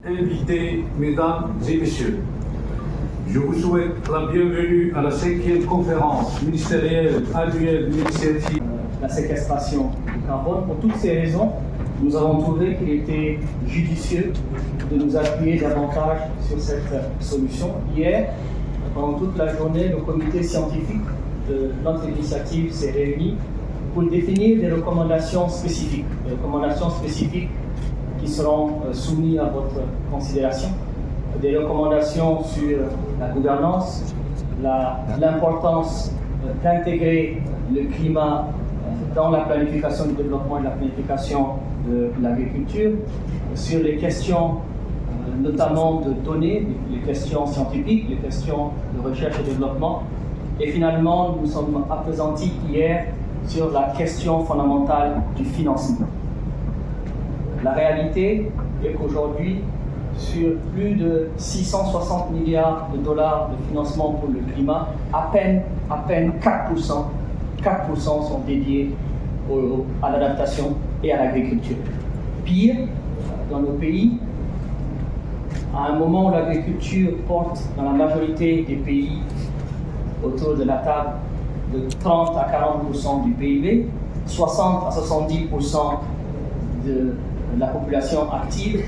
invités, mesdames et messieurs, je vous souhaite la bienvenue à la 5e conférence ministérielle annuelle de l'initiative. La séquestration du carbone. Pour toutes ces raisons, nous avons trouvé qu'il était judicieux de nous appuyer davantage sur cette solution. Hier, pendant toute la journée, le comité scientifique de notre initiative s'est réuni pour définir des recommandations spécifiques qui seront soumises à votre considération, des recommandations sur la gouvernance, l'importance d'intégrer le climat dans la planification du développement et la planification de l'agriculture, sur les questions notamment de données, les questions scientifiques, les questions de recherche et développement. Et finalement, nous nous sommes appesantis hier sur la question fondamentale du financement. La réalité est qu'aujourd'hui, sur plus de 660 milliards de dollars de financement pour le climat, à peine 4% sont dédiés à l'adaptation et à l'agriculture. Pire, dans nos pays, à un moment où l'agriculture porte dans la majorité des pays autour de la table de 30 à 40% du PIB, 60 à 70% de la population active,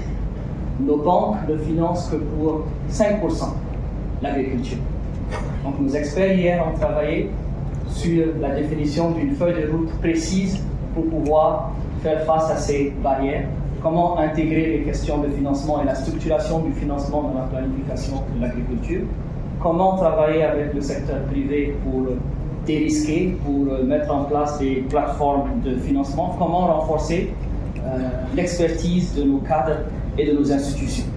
nos banques ne financent que pour 5% l'agriculture. Donc nos experts hier ont travaillé sur la définition d'une feuille de route précise pour pouvoir faire face à ces barrières. Comment intégrer les questions de financement et la structuration du financement dans la planification de l'agriculture. Comment travailler avec le secteur privé pour dérisquer, pour mettre en place des plateformes de financement. Comment renforcer l'expertise de nos cadres et de nos institutions.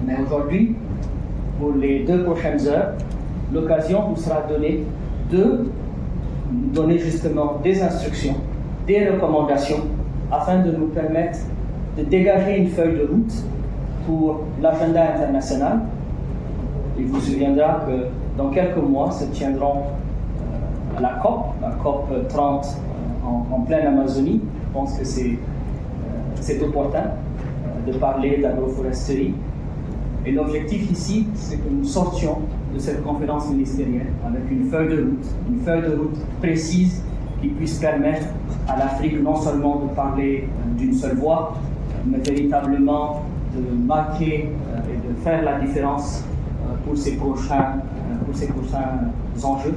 Mais aujourd'hui, pour les 2 prochaines heures, l'occasion vous sera donnée de nous donner justement des instructions, des recommandations, afin de nous permettre de dégager une feuille de route pour l'agenda international. Il vous souviendra que dans quelques mois se tiendront la COP 30 en pleine Amazonie. Je pense que c'est opportun de parler d'agroforesterie. Et l'objectif ici, c'est que nous sortions de cette conférence ministérielle avec une feuille de route précise qui puisse permettre à l'Afrique non seulement de parler d'une seule voix, mais véritablement de marquer et de faire la différence pour ces prochains enjeux.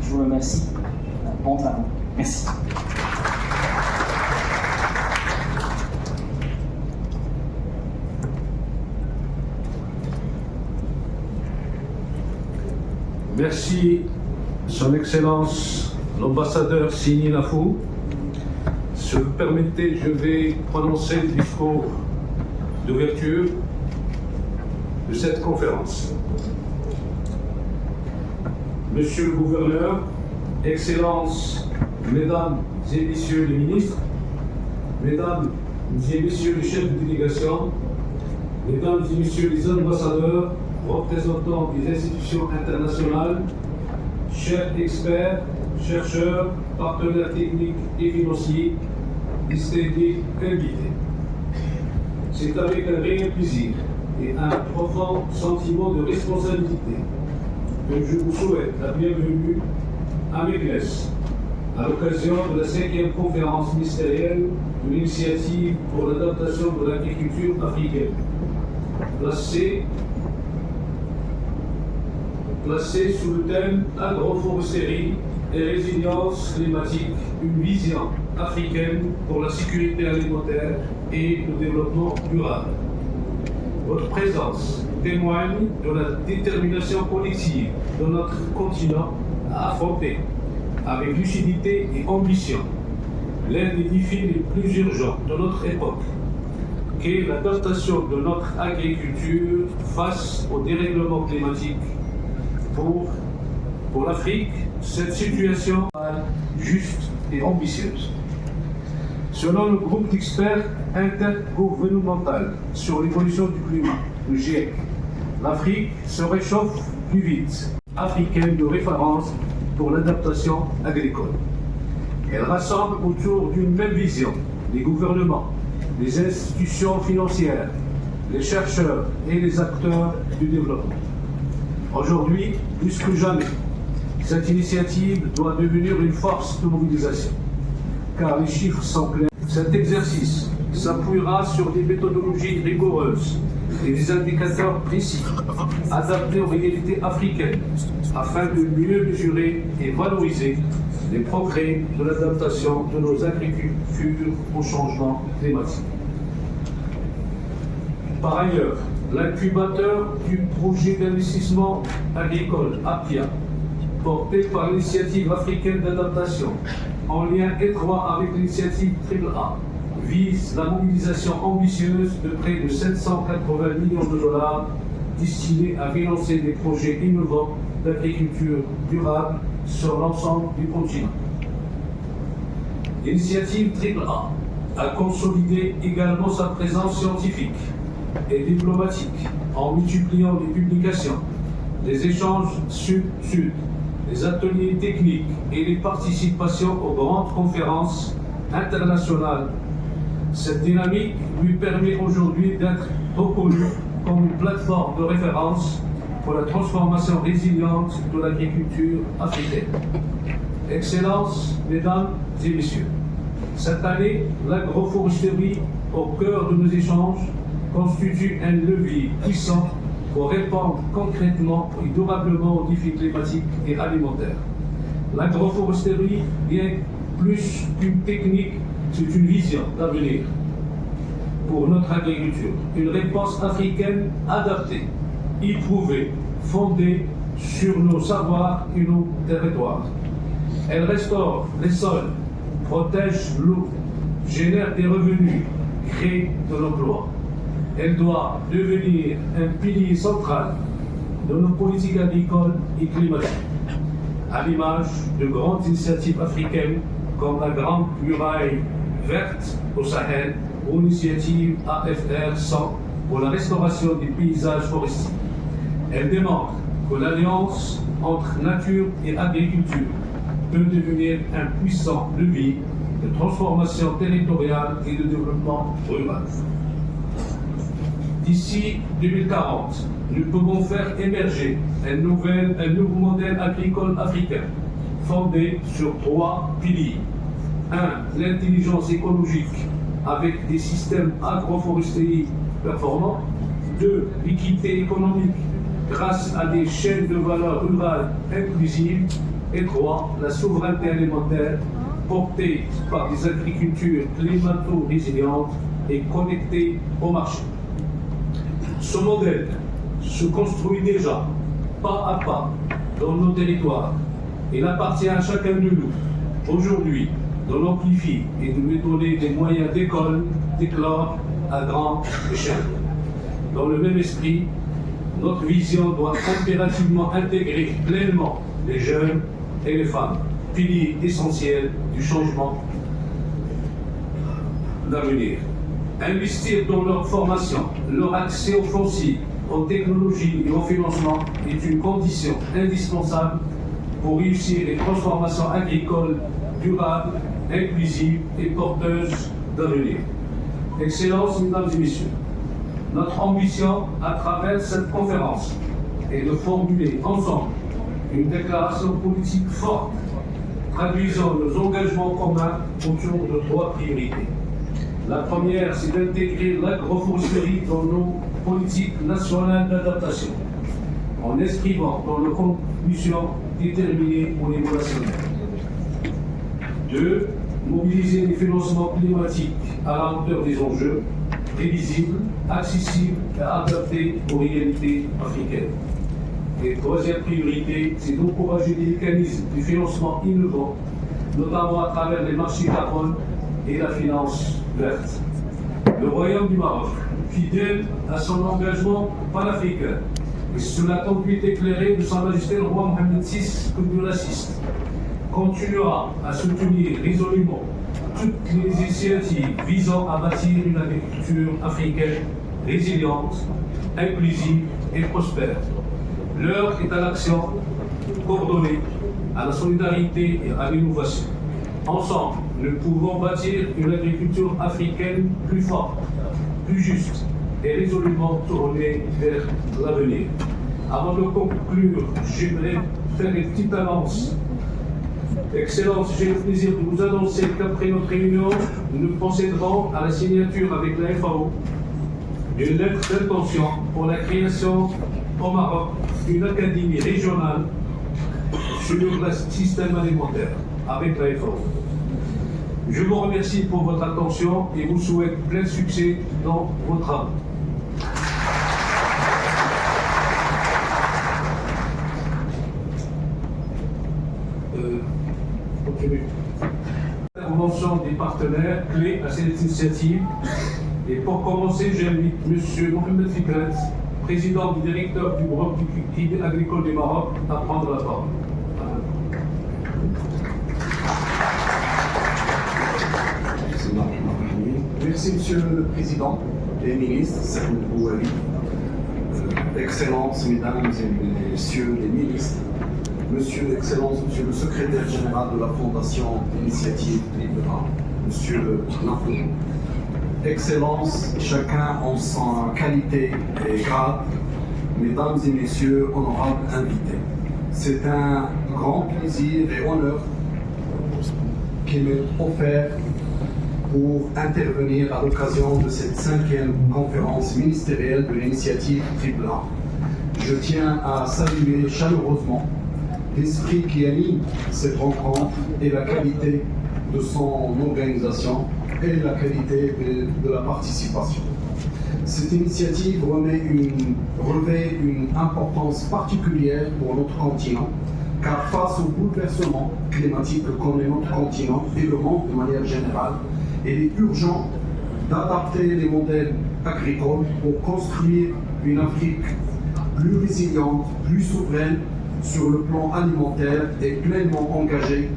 Je vous remercie. Bon travail. Merci. Merci, Son Excellence l'ambassadeur Sini Lafou. Si vous permettez, je vais prononcer le discours d'ouverture de cette conférence. Monsieur le gouverneur, Excellences, Mesdames et Messieurs les ministres, Mesdames et Messieurs les chefs de délégation, Mesdames et Messieurs les ambassadeurs, représentants des institutions internationales, chers experts, chercheurs, partenaires techniques et financiers, distingués invités. C'est avec un réel plaisir et un profond sentiment de responsabilité que je vous souhaite la bienvenue à Meknès, à l'occasion de la 5e conférence ministérielle de l'initiative pour l'adaptation de l'agriculture africaine, placée sous le thème agroforesterie et résilience climatique, une vision africaine pour la sécurité alimentaire et le développement durable. Votre présence témoigne de la détermination collective de notre continent à affronter avec lucidité et ambition l'un des défis les plus urgents de notre époque, qui est l'adaptation de notre agriculture face au dérèglement climatique. Pour l'Afrique, cette situation est juste et ambitieuse. Selon le groupe d'experts intergouvernemental sur l'évolution du climat, le GIEC, l'Afrique se réchauffe plus vite. Africaine de référence pour l'adaptation agricole. Elle rassemble autour d'une même vision les gouvernements, les institutions financières, les chercheurs et les acteurs du développement. Aujourd'hui, plus que jamais, cette initiative doit devenir une force de mobilisation, car les chiffres sont clairs. Cet exercice s'appuiera sur des méthodologies rigoureuses et des indicateurs précis, adaptés aux réalités africaines, afin de mieux mesurer et valoriser les progrès de l'adaptation de nos agricultures au changement climatique. Par ailleurs, l'incubateur du projet d'investissement agricole APIA, porté par l'initiative africaine d'adaptation, en lien étroit avec l'initiative AAA, vise la mobilisation ambitieuse de près de 780 millions de dollars destinés à financer des projets innovants d'agriculture durable sur l'ensemble du continent. L'initiative AAA a consolidé également sa présence scientifique et diplomatique en multipliant les publications, les échanges sud-sud, les ateliers techniques et les participations aux grandes conférences internationales. Cette dynamique lui permet aujourd'hui d'être reconnue comme une plateforme de référence pour la transformation résiliente de l'agriculture africaine. Excellences, Mesdames et Messieurs, cette année, l'agroforesterie, au cœur de nos échanges, constitue un levier puissant pour répondre concrètement et durablement aux défis climatiques et alimentaires. L'agroforesterie, bien plus qu'une technique, c'est une vision d'avenir pour notre agriculture. Une réponse africaine adaptée, éprouvée, fondée sur nos savoirs et nos territoires. Elle restaure les sols, protège l'eau, génère des revenus, crée de l'emploi. Elle doit devenir un pilier central de nos politiques agricoles et climatiques, à l'image de grandes initiatives africaines comme la Grande Muraille Verte au Sahel ou l'initiative AFR 100 pour la restauration des paysages forestiers. Elle démontre que l'alliance entre nature et agriculture peut devenir un puissant levier de transformation territoriale et de développement rural. D'ici 2040, nous pouvons faire émerger un nouveau modèle agricole africain fondé sur 3 piliers. 1. L'intelligence écologique avec des systèmes agroforestiers performants. 2. L'équité économique grâce à des chaînes de valeur rurales inclusives. Et 3. La souveraineté alimentaire portée par des agricultures climato-résilientes et connectées au marché. Ce modèle se construit déjà, pas à pas, dans nos territoires. Il appartient à chacun de nous, aujourd'hui, de l'amplifier et de lui donner des moyens d'éclore à grande échelle. Dans le même esprit, notre vision doit impérativement intégrer pleinement les jeunes et les femmes, piliers essentiels du changement d'avenir. Investir dans leur formation, leur accès aux fonciers, aux technologies et au financement est une condition indispensable pour réussir les transformations agricoles durables, inclusives et porteuses d'avenir. Excellences, Mesdames et Messieurs, notre ambition à travers cette conférence est de formuler ensemble une déclaration politique forte, traduisant nos engagements communs autour de 3 priorités. La première, c'est d'intégrer l'agroforesterie dans nos politiques nationales d'adaptation, en inscrivant dans nos contributions déterminées au niveau national. 2. Mobiliser les financements climatiques à la hauteur des enjeux, prévisibles, accessibles et adaptés aux réalités africaines. Et troisième priorité, c'est d'encourager des mécanismes de financement innovants, notamment à travers les marchés carbone et la finance verte. Le Royaume du Maroc, fidèle à son engagement panafricain et sous la conduite éclairée de Sa Majesté le roi Mohamed VI, raciste, continuera à soutenir résolument toutes les initiatives visant à bâtir une agriculture africaine résiliente, inclusive et prospère. L'heure est à l'action coordonnée, à la solidarité et à l'innovation. Ensemble, nous pouvons bâtir une agriculture africaine plus forte, plus juste et résolument tournée vers l'avenir. Avant de conclure, j'aimerais faire une petite annonce. Excellence, j'ai le plaisir de vous annoncer qu'après notre réunion, nous procéderons à la signature avec la FAO d'une lettre d'intention pour la création au Maroc d'une académie régionale sur le système alimentaire avec la FAO. Je vous remercie pour votre attention et vous souhaite plein succès dans vos travaux. Intervention des partenaires clés à cette initiative. Et pour commencer, j'invite M. Mohamed Fikret, président du directeur du groupe du Crédit agricole du Maroc, à prendre la parole. Merci, Monsieur le Président et ministre, Excellences, Mesdames et Messieurs les ministres, Excellence, Monsieur le Secrétaire général de la Fondation Initiative Libre, Monsieur Nafou, Excellences, chacun en sa qualité et grade, Mesdames et Messieurs, honorables invités. C'est un grand plaisir et honneur qui m'est offert pour intervenir à l'occasion de cette 5e conférence ministérielle de l'initiative Triple A. Je tiens à saluer chaleureusement l'esprit qui anime cette rencontre et la qualité de son organisation et la qualité de la participation. Cette initiative revêt une importance particulière pour notre continent, car face au bouleversement climatique que connaît notre continent et le monde de manière générale, il est urgent d'adapter les modèles agricoles pour construire une Afrique plus résiliente, plus souveraine sur le plan alimentaire et pleinement engagée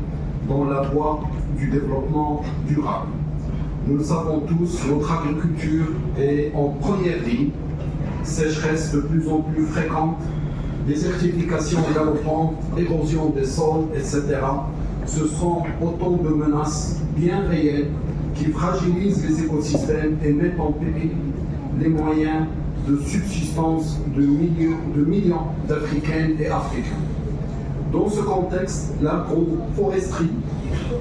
dans la voie du développement durable. Nous le savons tous, notre agriculture est en première ligne, sécheresse de plus en plus fréquente, désertification galopante, érosion des sols, etc. Ce sont autant de menaces bien réelles qui fragilisent les écosystèmes et mettent en péril les moyens de subsistance de millions d'Africaines et Africains. Dans ce contexte, l'agroforesterie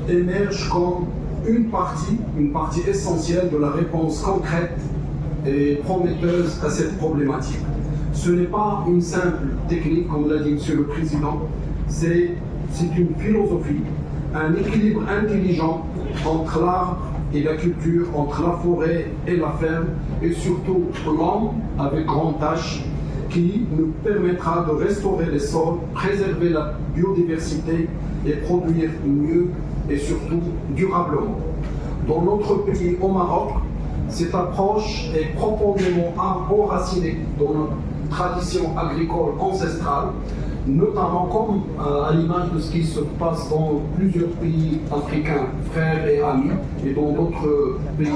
émerge comme une partie essentielle de la réponse concrète et prometteuse à cette problématique. Ce n'est pas une simple technique, comme l'a dit Monsieur le Président, c'est une philosophie, un équilibre intelligent entre l'arbre et la culture, entre la forêt et la ferme, et surtout l'homme avec grand H, qui nous permettra de restaurer les sols, préserver la biodiversité et produire mieux et surtout durablement. Dans notre pays, au Maroc, cette approche est profondément enracinée dans notre tradition agricole ancestrale, notamment comme à l'image de ce qui se passe dans plusieurs pays africains, frères et amis, et dans d'autres pays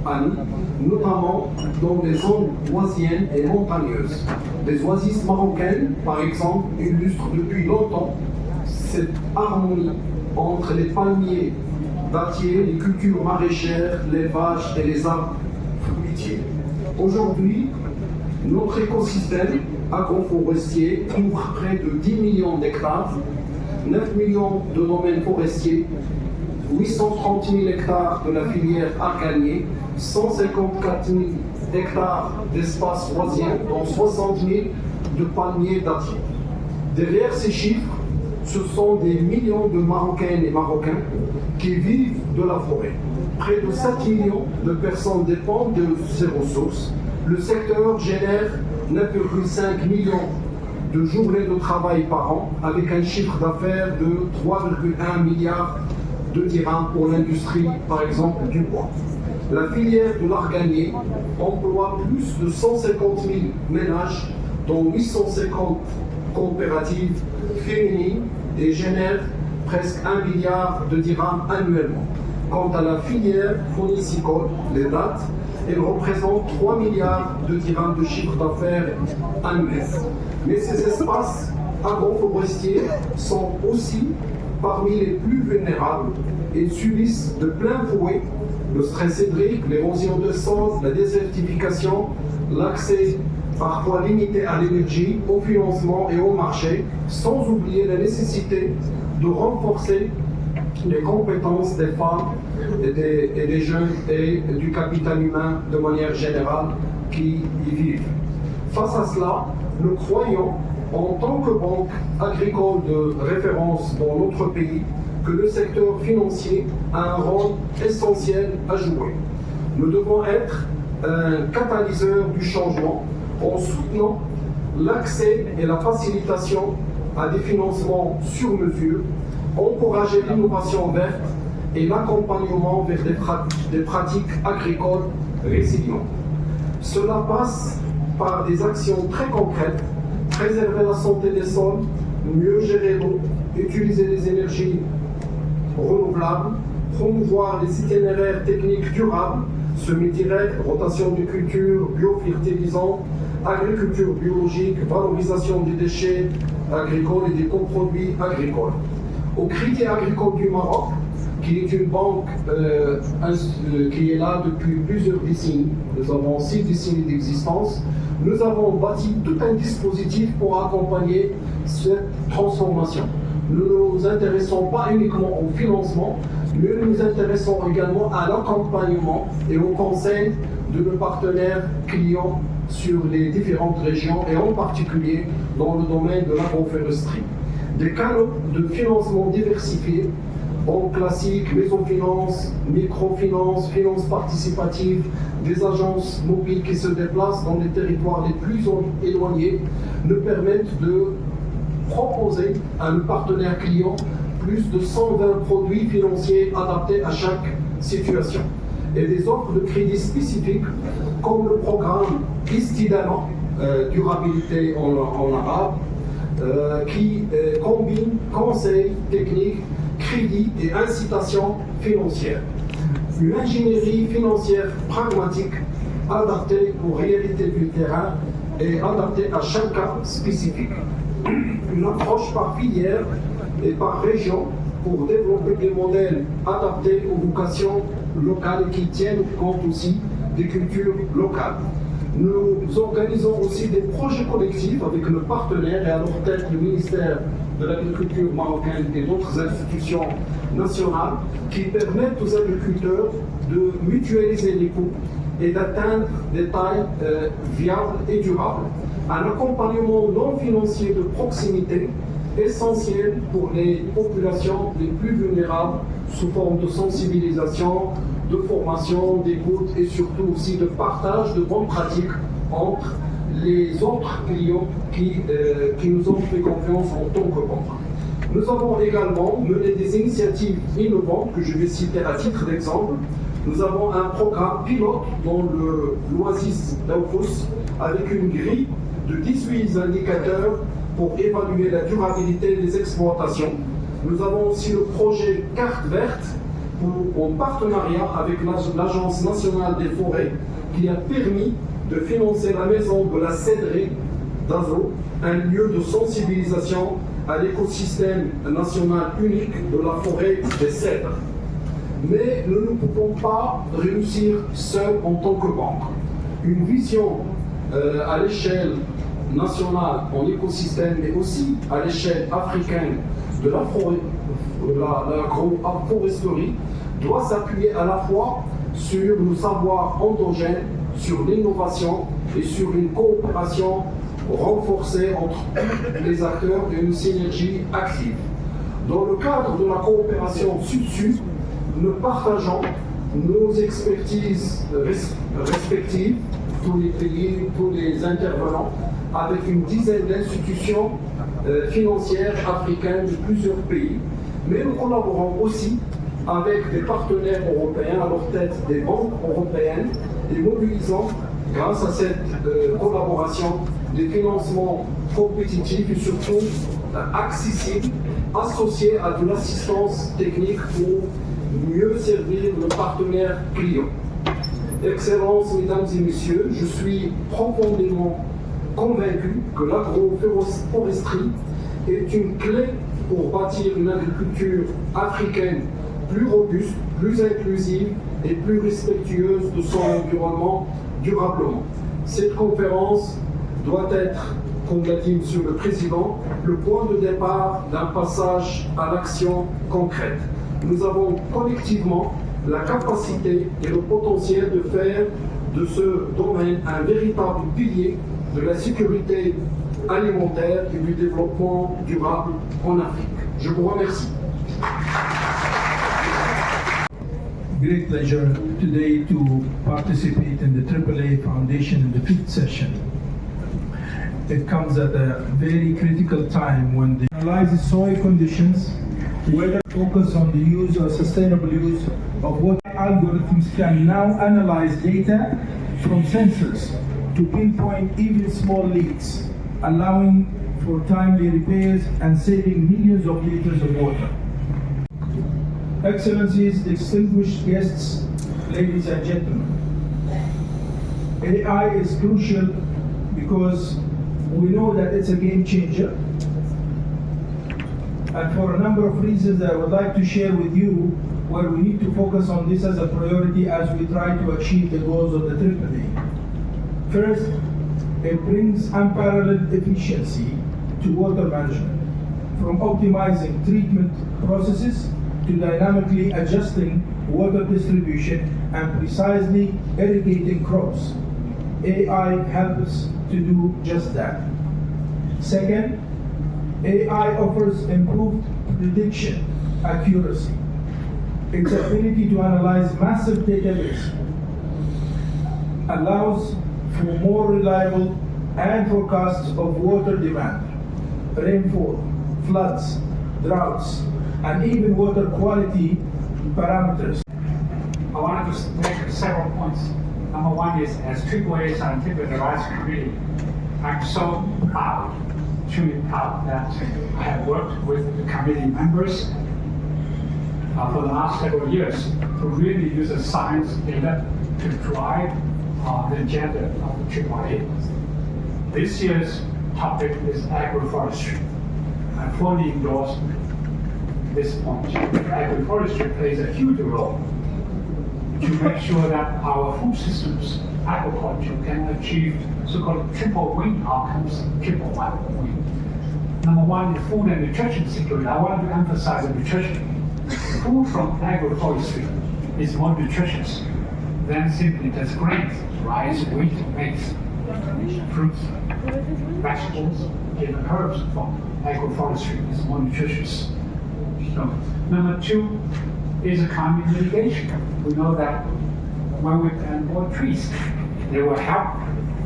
amis, notamment dans les zones oisiennes et montagneuses. Les oasis marocaines, par exemple, illustrent depuis longtemps cette harmonie entre les palmiers dattiers, les cultures maraîchères, l'élevage et les arbres fruitiers. Aujourd'hui, notre écosystème agroforestier couvre près de 10 millions d'hectares, 9 millions de domaines forestiers, 830 000 hectares de la filière arganier, 154 000 hectares d'espaces oisiens, dont 60 000 de palmiers dattiers. Derrière ces chiffres, ce sont des millions de Marocaines et Marocains qui vivent de la forêt. Près de 7 millions de personnes dépendent de ces ressources. Le secteur génère 9,5 millions de journées de travail par an, avec un chiffre d'affaires de 3,1 milliards de dirhams pour l'industrie, par exemple, du bois. La filière de l'arganier emploie plus de 150 000 ménages, dont 850 coopératives féminines, et génère presque 1 milliard de dirhams annuellement. Quant à la filière phonicicole, les dattes, elle représente 3 milliards de dirhams de chiffre d'affaires annuel. Mais ces espaces agroforestiers sont aussi parmi les plus vulnérables et subissent de plein fouet le stress hydrique, l'érosion de sol, la désertification, l'accès parfois limité à l'énergie, au financement et au marché, sans oublier la nécessité de renforcer les compétences des femmes et des jeunes et du capital humain de manière générale qui y vivent. Face à cela, nous croyons, en tant que banque agricole de référence dans notre pays, que le secteur financier a un rôle essentiel à jouer. Nous devons être un catalyseur du changement en soutenant l'accès et la facilitation à des financements sur mesure, encourager l'innovation verte et l'accompagnement vers des pratiques agricoles résilientes. Cela passe par des actions très concrètes, préserver la santé des sols, mieux gérer l'eau, utiliser les énergies renouvelables, promouvoir les itinéraires techniques durables, semis directs, rotation de cultures, biofertilisants, agriculture biologique, valorisation des déchets agricoles et des coproduits agricoles. Au Crédit Agricole du Maroc, qui est une banque qui est là depuis plusieurs décennies, nous avons 6 décennies d'existence, nous avons bâti tout un dispositif pour accompagner cette transformation. Nous ne nous intéressons pas uniquement au financement, mais nous nous intéressons également à l'accompagnement et au conseil de nos partenaires clients sur les différentes régions et en particulier dans le domaine de l'agroforesterie. Des canaux de financement diversifiés, banque classique, maison-finance, microfinance, finance participative, des agences mobiles qui se déplacent dans les territoires les plus éloignés, nous permettent de proposer à nos partenaires clients plus de 120 produits financiers adaptés à chaque situation et des offres de crédit spécifiques comme le programme Istidama, durabilité en arabe, qui combine conseils techniques, crédit et incitation financière. Une ingénierie financière pragmatique adaptée aux réalités du terrain et adaptée à chaque cas spécifique. Une approche par filière et par région pour développer des modèles adaptés aux vocations locales qui tiennent compte aussi des cultures locales. Nous organisons aussi des projets collectifs avec nos partenaires et à leur tête le ministère de l'Agriculture marocaine et d'autres institutions nationales qui permettent aux agriculteurs de mutualiser les coûts et d'atteindre des tailles viables et durables. Un accompagnement non financier de proximité essentiel pour les populations les plus vulnérables sous forme de sensibilisation, de formation, d'écoute et surtout aussi de partage de bonnes pratiques entre les autres clients qui nous ont fait confiance en tant que banque. Nous avons également mené des initiatives innovantes que je vais citer à titre d'exemple. Nous avons un programme pilote dans l'Oasis d'Aufos avec une grille de 18 indicateurs pour évaluer la durabilité des exploitations. Nous avons aussi le projet Carte verte en partenariat avec l'Agence nationale des forêts qui a permis de financer la maison de la cédrée d'Azo, un lieu de sensibilisation à l'écosystème national unique de la forêt des cèdres. Mais nous ne pouvons pas réussir seuls en tant que banque. Une vision à l'échelle nationale en écosystème, mais aussi à l'échelle africaine de l'agroforesterie doit s'appuyer à la fois sur nos savoirs endogènes, sur l'innovation et sur une coopération renforcée entre tous les acteurs et une synergie active. Dans le cadre de la coopération Sud-Sud, nous partageons nos expertises respectives, tous les pays, tous les intervenants, avec une dizaine d'institutions financières africaines de plusieurs pays. Mais nous collaborons aussi avec des partenaires européens, à leur tête des banques européennes, et mobilisons, grâce à cette collaboration, des financements compétitifs et surtout accessibles, associés à de l'assistance technique pour mieux servir le partenaire client. Excellences, mesdames et messieurs, je suis profondément convaincu que l'agroforesterie est une clé pour bâtir une agriculture africaine plus robuste, plus inclusive et plus respectueuse de son environnement durablement. Cette conférence doit être, comme l'a dit Monsieur le Président, le point de départ d'un passage à l'action concrète. Nous avons collectivement la capacité et le potentiel de faire de ce domaine un véritable pilier de la sécurité alimentaire et du développement durable en Afrique. Je vous remercie. Great pleasure today to participate in the AAA Foundation in the 5th session. It comes at a very critical time when they analyze soil conditions, whether focus on the use or sustainable use of what algorithms can now analyze data from sensors to pinpoint even small leaks, allowing for timely repairs and saving millions of liters of water. Excellencies, distinguished guests, ladies and gentlemen, AI is crucial because we know that it's a game changer. And for a number of reasons I would like to share with you where we need to focus on this as a priority as we try to achieve the goals of the AAA. First, it brings unparalleled efficiency to water management, from optimizing treatment processes to dynamically adjusting water distribution and precisely irrigating crops. AI helps to do just that. Second, AI offers improved prediction accuracy. Its ability to analyze massive database allows for more reliable and forecasts of water demand, rainfall, floods, droughts, and even water quality parameters. I wanted to make several points. Number one is, as AAA Scientific Advisory Committee, I'm so proud, truly proud, that I have worked with the committee members for the last several years to really use the science data to drive the agenda of the AAA. This year's topic is agroforestry. I fully endorse this point. Agroforestry plays a huge role to make sure that our food systems, agriculture, can achieve so-called triple win outcomes, triple win. Number one is food and nutrition security. I want to emphasize the nutrition. Food from agroforestry is more nutritious than simply just grains, rice, wheat, maize, fruits, vegetables, even herbs from agroforestry is more nutritious. So, number two is climate mitigation. We know that when we plant more trees, they will help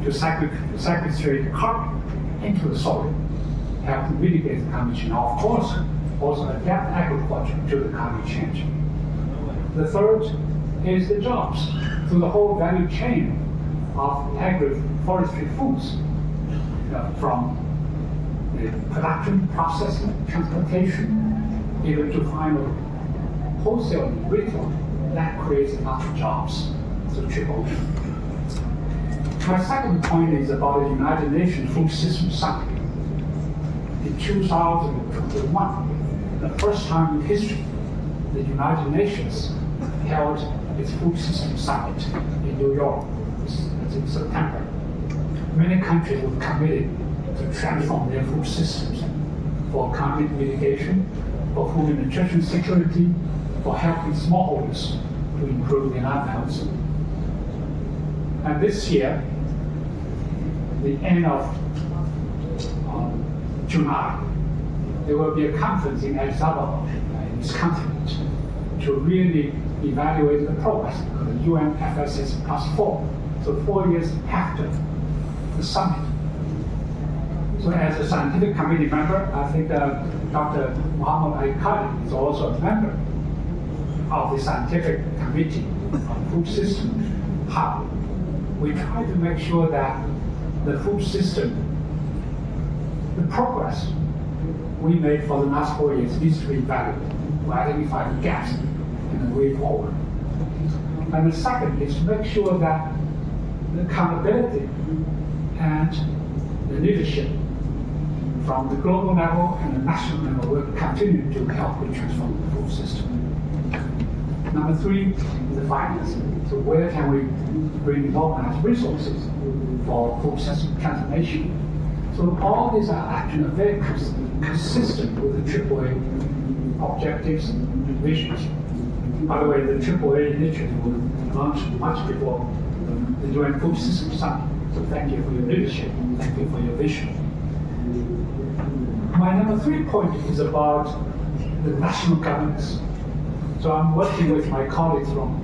to sequestrate carbon into the soil, help to mitigate the climate change. Now, of course, also adapt agriculture to the climate change. The third is the jobs through the whole value chain of agroforestry foods, from the production, processing, transportation, even to final wholesale and retail. That creates a lot of jobs through triple win. My second point is about the United Nations Food System Summit. In 2021, the first time in history, the United Nations held its Food System Summit in New York. It's in September. Many countries were committed to transform their food systems for climate mitigation, for food and nutrition security, for helping smallholders to improve their livelihoods. And this year, the end of July, there will be a conference in El Salvador, in this continent, to really evaluate the progress of the UNFSS +4, so 4 years after the summit. So as a scientific committee member, I think Dr. Muhammad Ali Khalid is also a member of the scientific committee on food system. How we try to make sure that the food system, the progress we made for the last 4 years needs to be evaluated to identify the gaps in the way forward. And the second is to make sure that the accountability and the leadership from the global level and the national level will continue to help to transform the food system. Number three is the finance. So where can we bring mobilized resources for food system transformation. So all these are actually very consistent with the AAA objectives and visions. By the way, the AAA initiative was launched much before the UN Food System Summit. So thank you for your leadership. Thank you for your vision. My number 3 point is about the national governance. So I'm working with my colleagues from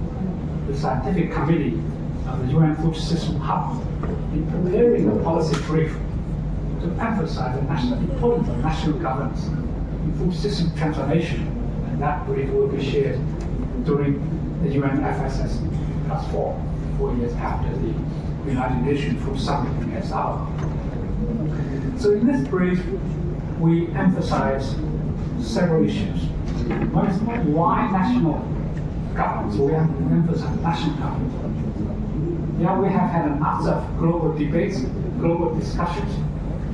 the scientific committee of the UN Food System Hub in preparing a policy brief to emphasize the importance of national governance in food system transformation, and that brief will be shared during the UN FSS +4, 4 years after the United Nations Food Summit in SAO. So in this brief, we emphasize several issues. One is why national governments? We have to emphasize national governance. Yeah, we have had lots of global debates, global discussions,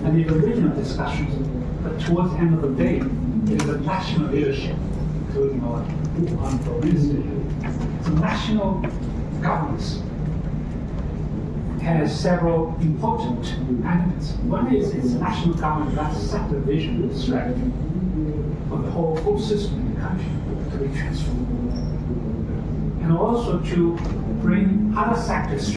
and even regional discussions. But towards the end of the day, it is a national leadership, including our honorable minister. So national governance has several important elements. One is its national government that set the vision and strategy for the whole food system in the country to be transformed. And also to bring other sectors